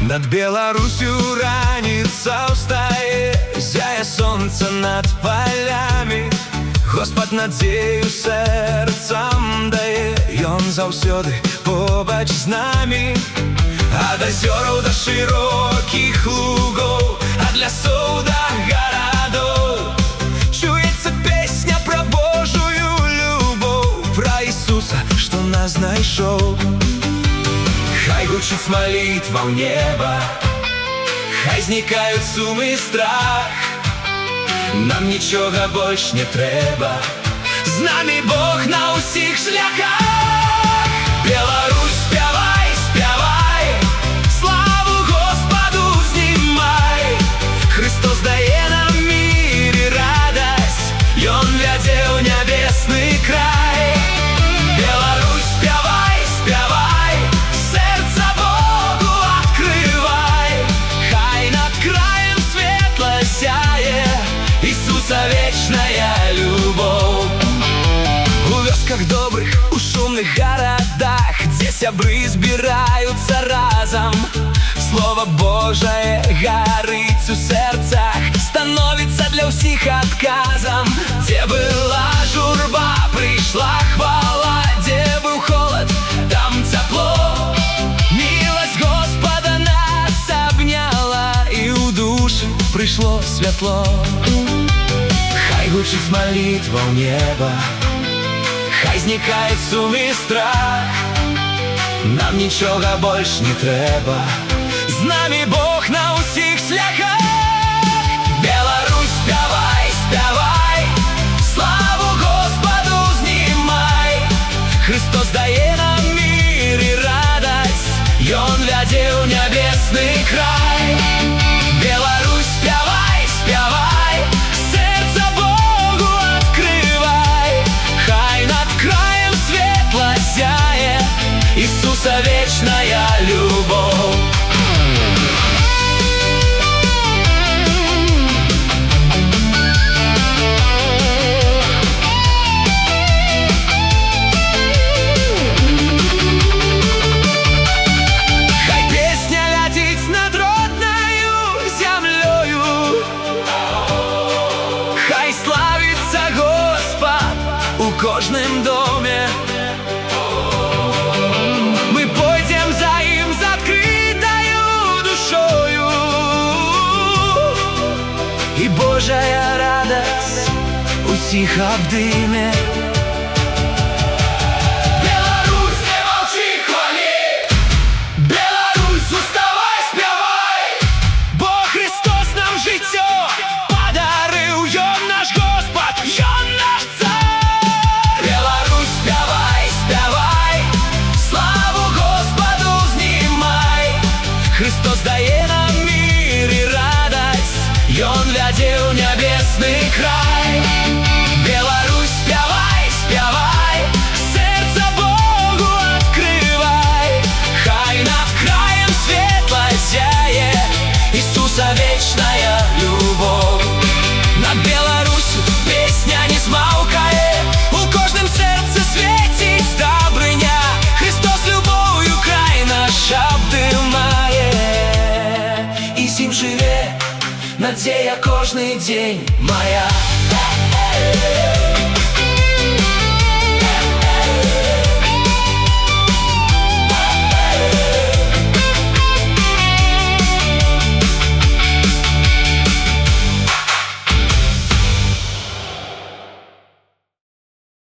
Над Беларусью раніца ўстае, зяе сонца над палями. Господ надзею сэрцам дае, ён заўсёды побач з намі. Ад азёраў да шырокіх лугоў, ад лясоў да гарадоў чуецца песня пра Божую любоў, пра Ісуса, што нас знайшоў. Хай гучыць малітва ў неба, хай знікаюць сумы і страх. Нам нічога больш не трэба, з намі Бог на ўсіх шляхах. Беларусь, спявай, спявай, славу Господу знімай. Христос дае нам мір і радасць, ён вядзе ў нябесны край. Беларусь, спявай, спявай, сердце Богу открывай. Хай над краем светло сяе Ісуса вечная любоў. У вёсках добрых, у шумных гарадах, дзе сябры збіраюцца разам, Слово Божае гарыць у сэрцах, становіцца для ўсіх адказам. Дзе была журба, прыйшла хвала, дзе быў холад, там цяпло. Міласць Господа нас абняла, і ў душы прыйшло святло. Хай гучыць малітва ў неба, хай знікае сум і страх. Нам нічога больш не трэба, з намі Бог на ўсіх шляхах. Беларусь, спявай, спявай, славу Господу знімай. Христос дае нам мір і радасць, ён вядзе ў нябесны край. Беларусь, спявай, спявай, сердце Богу открывай. Хай над краем светло сяе Ісуса вечная любоў. Хай песня ляціць над роднаю зямлёю, хай славіцца Господ у кожным доме. Мы пойдем за ім з адкрытаю душою, і Божая радасць усіх абдыме. Беларусь, не молчи, хвали, Беларусь, уставай, спявай, бо Христос нам жыццё падарыў, ён наш Господ, ён наш цар. Беларусь, спявай, спявай, славу Господу знімай. Христос дае нам мір і радасць, ён вядзе ў нябесны край. Беларусь, спявай, спявай, сердце Богу открывай. Хай над краем светло сяе Ісуса вечная любоў. Над Беларусю песня не змаўкае, у кожным сэрцы свеціць дабрыня. Христос любоўю край наш абдымае, і з ім жыве надзея кожны дзень моя.